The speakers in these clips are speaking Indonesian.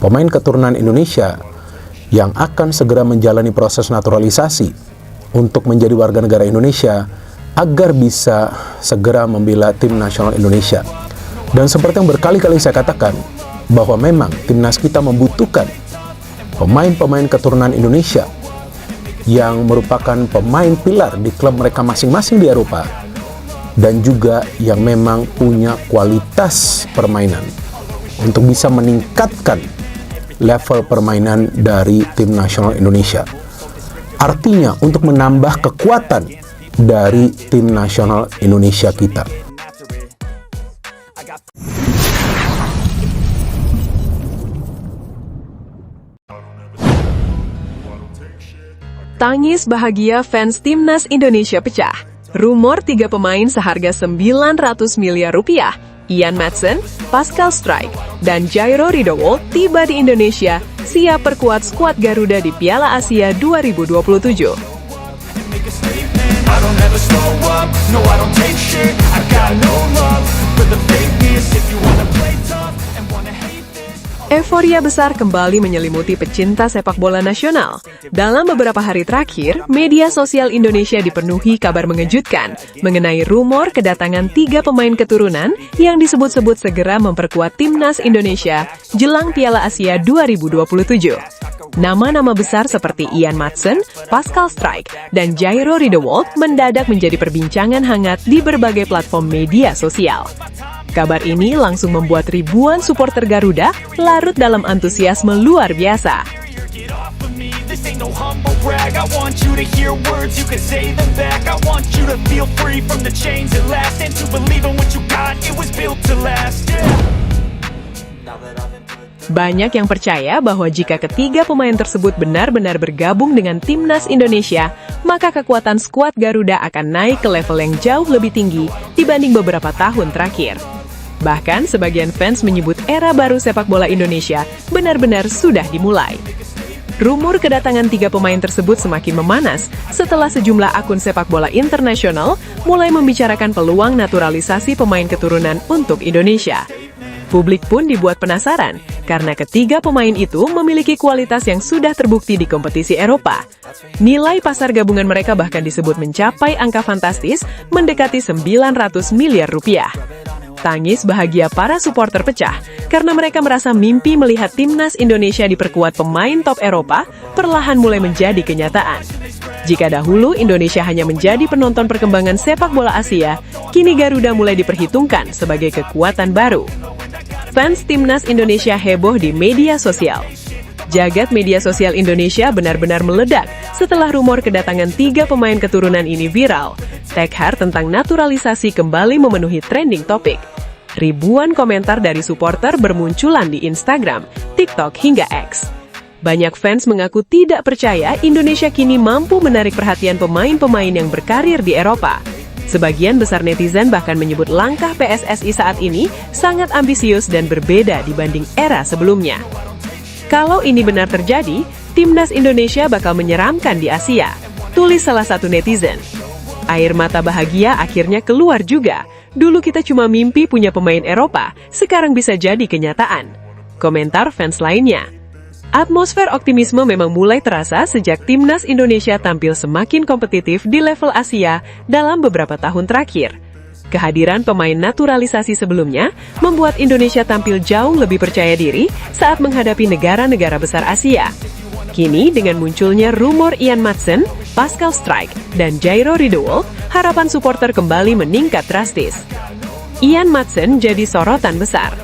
pemain keturunan Indonesia yang akan segera menjalani proses naturalisasi untuk menjadi warga negara Indonesia agar bisa segera membela tim nasional Indonesia. Dan seperti yang berkali-kali saya katakan, bahwa memang timnas kita membutuhkan pemain-pemain keturunan Indonesia yang merupakan pemain pilar di klub mereka masing-masing di Eropa dan juga yang memang punya kualitas permainan untuk bisa meningkatkan level permainan dari tim nasional Indonesia. Artinya untuk menambah kekuatan dari tim nasional Indonesia kita. Tangis bahagia fans timnas Indonesia pecah. Rumor 3 pemain seharga 900 miliar rupiah, Ian Maatsen, Pascal Struijk, dan Jairo Ridowoldt tiba di Indonesia, siap perkuat skuad Garuda di Piala Asia 2027. Euforia besar kembali menyelimuti pecinta sepak bola nasional. Dalam beberapa hari terakhir, media sosial Indonesia dipenuhi kabar mengejutkan mengenai rumor kedatangan 3 pemain keturunan yang disebut-sebut segera memperkuat timnas Indonesia jelang Piala Asia 2027. Nama-nama besar seperti Ian Maatsen, Pascal Struijk, dan Jairo Ridowoldt mendadak menjadi perbincangan hangat di berbagai platform media sosial. Kabar ini langsung membuat ribuan supporter Garuda larut dalam antusiasme luar biasa. Banyak yang percaya bahwa jika ketiga pemain tersebut benar-benar bergabung dengan timnas Indonesia, maka kekuatan skuad Garuda akan naik ke level yang jauh lebih tinggi dibanding beberapa tahun terakhir. Bahkan, sebagian fans menyebut era baru sepak bola Indonesia benar-benar sudah dimulai. Rumor kedatangan 3 pemain tersebut semakin memanas setelah sejumlah akun sepak bola internasional mulai membicarakan peluang naturalisasi pemain keturunan untuk Indonesia. Publik pun dibuat penasaran, karena ketiga pemain itu memiliki kualitas yang sudah terbukti di kompetisi Eropa. Nilai pasar gabungan mereka bahkan disebut mencapai angka fantastis mendekati 900 miliar rupiah. Tangis bahagia para supporter pecah karena mereka merasa mimpi melihat timnas Indonesia diperkuat pemain top Eropa perlahan mulai menjadi kenyataan. Jika dahulu Indonesia hanya menjadi penonton perkembangan sepak bola Asia, kini Garuda mulai diperhitungkan sebagai kekuatan baru. Fans timnas Indonesia heboh di media sosial. Jagat media sosial Indonesia benar-benar meledak setelah rumor kedatangan 3 pemain keturunan ini viral. Tekhar tentang naturalisasi kembali memenuhi trending topik. Ribuan komentar dari supporter bermunculan di Instagram, TikTok, hingga X. Banyak fans mengaku tidak percaya Indonesia kini mampu menarik perhatian pemain-pemain yang berkarir di Eropa. Sebagian besar netizen bahkan menyebut langkah PSSI saat ini sangat ambisius dan berbeda dibanding era sebelumnya. Kalau ini benar terjadi, timnas Indonesia bakal menyeramkan di Asia, tulis salah satu netizen. Air mata bahagia akhirnya keluar juga. Dulu kita cuma mimpi punya pemain Eropa, sekarang bisa jadi kenyataan. Komentar fans lainnya. Atmosfer optimisme memang mulai terasa sejak timnas Indonesia tampil semakin kompetitif di level Asia dalam beberapa tahun terakhir. Kehadiran pemain naturalisasi sebelumnya membuat Indonesia tampil jauh lebih percaya diri saat menghadapi negara-negara besar Asia. Kini dengan munculnya rumor Ian Maatsen, Pascal Struijk, dan Jairo Ridowoldt, harapan supporter kembali meningkat drastis. Ian Maatsen jadi sorotan besar.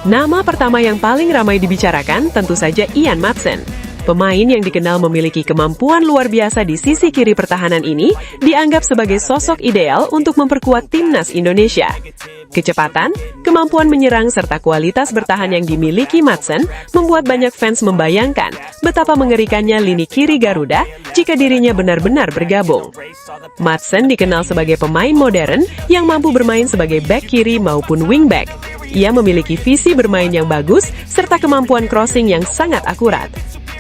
Nama pertama yang paling ramai dibicarakan tentu saja Ian Maatsen. Pemain yang dikenal memiliki kemampuan luar biasa di sisi kiri pertahanan ini dianggap sebagai sosok ideal untuk memperkuat timnas Indonesia. Kecepatan, kemampuan menyerang, serta kualitas bertahan yang dimiliki Maatsen membuat banyak fans membayangkan betapa mengerikannya lini kiri Garuda jika dirinya benar-benar bergabung. Maatsen dikenal sebagai pemain modern yang mampu bermain sebagai bek kiri maupun wingback. Ia memiliki visi bermain yang bagus serta kemampuan crossing yang sangat akurat.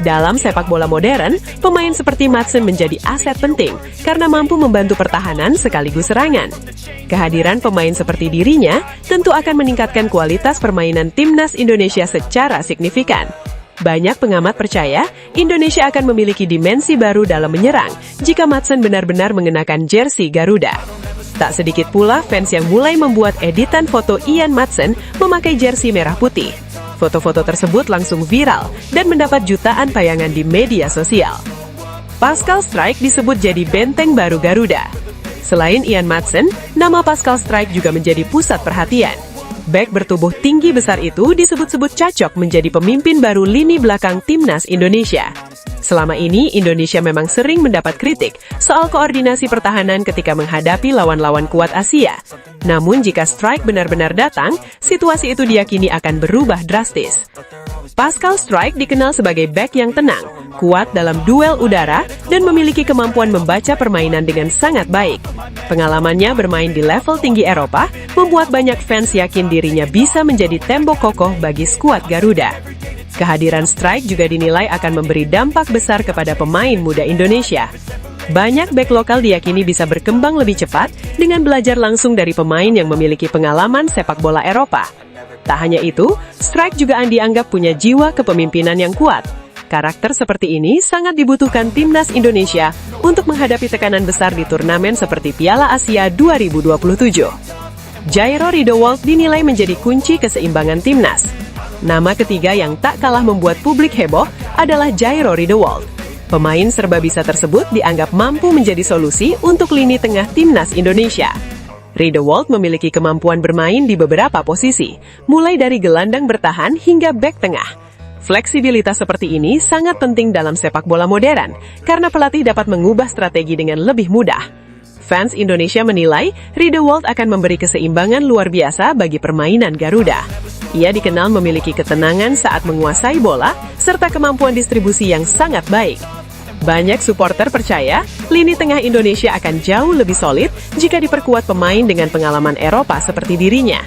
Dalam sepak bola modern, pemain seperti Maatsen menjadi aset penting karena mampu membantu pertahanan sekaligus serangan. Kehadiran pemain seperti dirinya tentu akan meningkatkan kualitas permainan timnas Indonesia secara signifikan. Banyak pengamat percaya Indonesia akan memiliki dimensi baru dalam menyerang jika Madsen benar-benar mengenakan jersey Garuda. Tak sedikit pula fans yang mulai membuat editan foto Ian Madsen memakai jersey merah putih. Foto-foto tersebut langsung viral dan mendapat jutaan tayangan di media sosial. Pascal Struijk disebut jadi benteng baru Garuda. Selain Ian Madsen, nama Pascal Struijk juga menjadi pusat perhatian. Bek bertubuh tinggi besar itu disebut-sebut cocok menjadi pemimpin baru lini belakang timnas Indonesia. Selama ini, Indonesia memang sering mendapat kritik soal koordinasi pertahanan ketika menghadapi lawan-lawan kuat Asia. Namun jika Struijk benar-benar datang, situasi itu diyakini akan berubah drastis. Pascal Struijk dikenal sebagai bek yang tenang, kuat dalam duel udara, dan memiliki kemampuan membaca permainan dengan sangat baik. Pengalamannya bermain di level tinggi Eropa membuat banyak fans yakin dirinya bisa menjadi tembok kokoh bagi skuad Garuda. Kehadiran Struijk juga dinilai akan memberi dampak besar kepada pemain muda Indonesia. Banyak bek lokal diyakini bisa berkembang lebih cepat dengan belajar langsung dari pemain yang memiliki pengalaman sepak bola Eropa. Tak hanya itu, Struijk juga dianggap punya jiwa kepemimpinan yang kuat. Karakter seperti ini sangat dibutuhkan timnas Indonesia untuk menghadapi tekanan besar di turnamen seperti Piala Asia 2027. Jairo Riedewald dinilai menjadi kunci keseimbangan timnas. Nama ketiga yang tak kalah membuat publik heboh adalah Jairo Riedewald. Pemain serba bisa tersebut dianggap mampu menjadi solusi untuk lini tengah timnas Indonesia. Riedewald memiliki kemampuan bermain di beberapa posisi, mulai dari gelandang bertahan hingga bek tengah. Fleksibilitas seperti ini sangat penting dalam sepak bola modern, karena pelatih dapat mengubah strategi dengan lebih mudah. Fans Indonesia menilai Riedewald akan memberi keseimbangan luar biasa bagi permainan Garuda. Ia dikenal memiliki ketenangan saat menguasai bola, serta kemampuan distribusi yang sangat baik. Banyak supporter percaya, lini tengah Indonesia akan jauh lebih solid jika diperkuat pemain dengan pengalaman Eropa seperti dirinya.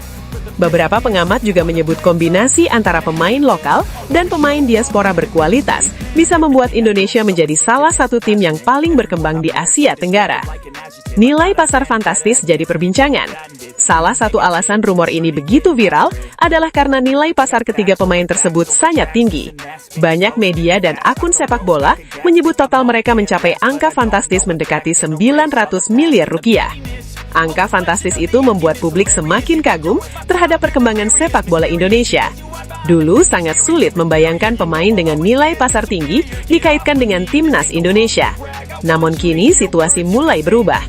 Beberapa pengamat juga menyebut kombinasi antara pemain lokal dan pemain diaspora berkualitas bisa membuat Indonesia menjadi salah satu tim yang paling berkembang di Asia Tenggara. Nilai pasar fantastis jadi perbincangan. Salah satu alasan rumor ini begitu viral adalah karena nilai pasar ketiga pemain tersebut sangat tinggi. Banyak media dan akun sepak bola menyebut total mereka mencapai angka fantastis mendekati 900 miliar rupiah. Angka fantastis itu membuat publik semakin kagum terhadap perkembangan sepak bola Indonesia. Dulu sangat sulit membayangkan pemain dengan nilai pasar tinggi dikaitkan dengan timnas Indonesia. Namun kini situasi mulai berubah.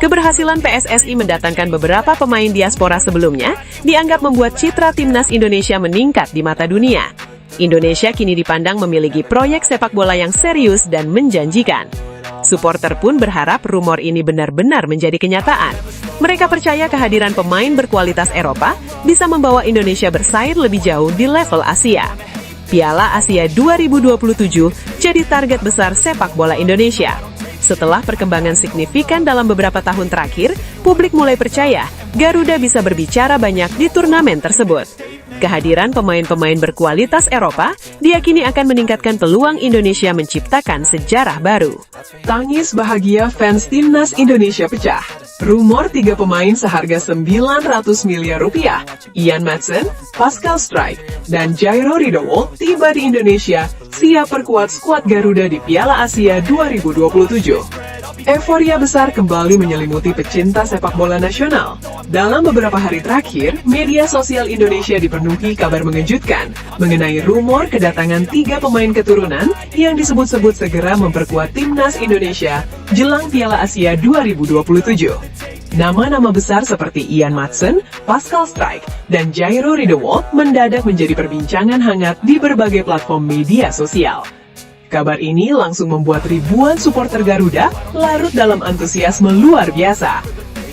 Keberhasilan PSSI mendatangkan beberapa pemain diaspora sebelumnya dianggap membuat citra timnas Indonesia meningkat di mata dunia. Indonesia kini dipandang memiliki proyek sepak bola yang serius dan menjanjikan. Supporter pun berharap rumor ini benar-benar menjadi kenyataan. Mereka percaya kehadiran pemain berkualitas Eropa bisa membawa Indonesia bersaing lebih jauh di level Asia. Piala Asia 2027 jadi target besar sepak bola Indonesia. Setelah perkembangan signifikan dalam beberapa tahun terakhir, publik mulai percaya Garuda bisa berbicara banyak di turnamen tersebut. Kehadiran pemain-pemain berkualitas Eropa diyakini akan meningkatkan peluang Indonesia menciptakan sejarah baru. Tangis bahagia fans timnas Indonesia pecah. Rumor 3 pemain seharga 900 miliar rupiah, Ian Madsen, Pascal Struijk, dan Jairo Riedewald tiba di Indonesia siap perkuat skuad Garuda di Piala Asia 2027. Euforia besar kembali menyelimuti pecinta sepak bola nasional. Dalam beberapa hari terakhir, media sosial Indonesia dipenuhi kabar mengejutkan mengenai rumor kedatangan 3 pemain keturunan yang disebut-sebut segera memperkuat timnas Indonesia jelang Piala Asia 2027. Nama-nama besar seperti Ian Madsen, Pascal Struijk, dan Jairo Riedewald mendadak menjadi perbincangan hangat di berbagai platform media sosial. Kabar ini langsung membuat ribuan supporter Garuda larut dalam antusiasme luar biasa.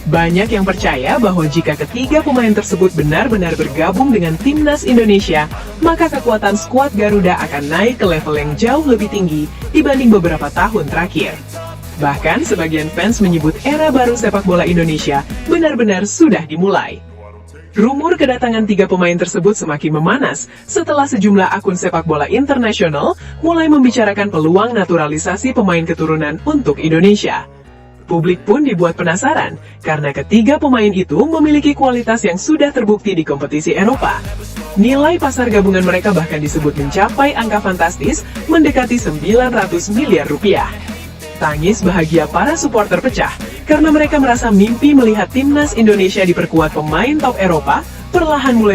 Banyak yang percaya bahwa jika ketiga pemain tersebut benar-benar bergabung dengan timnas Indonesia, maka kekuatan skuad Garuda akan naik ke level yang jauh lebih tinggi dibanding beberapa tahun terakhir. Bahkan sebagian fans menyebut era baru sepak bola Indonesia benar-benar sudah dimulai. Rumor kedatangan 3 pemain tersebut semakin memanas setelah sejumlah akun sepak bola internasional mulai membicarakan peluang naturalisasi pemain keturunan untuk Indonesia. Publik pun dibuat penasaran, karena ketiga pemain itu memiliki kualitas yang sudah terbukti di kompetisi Eropa. Nilai pasar gabungan mereka bahkan disebut mencapai angka fantastis, mendekati 900 miliar rupiah. Tangis bahagia para supporter pecah, karena mereka merasa mimpi melihat timnas Indonesia diperkuat pemain top Eropa, perlahan mulai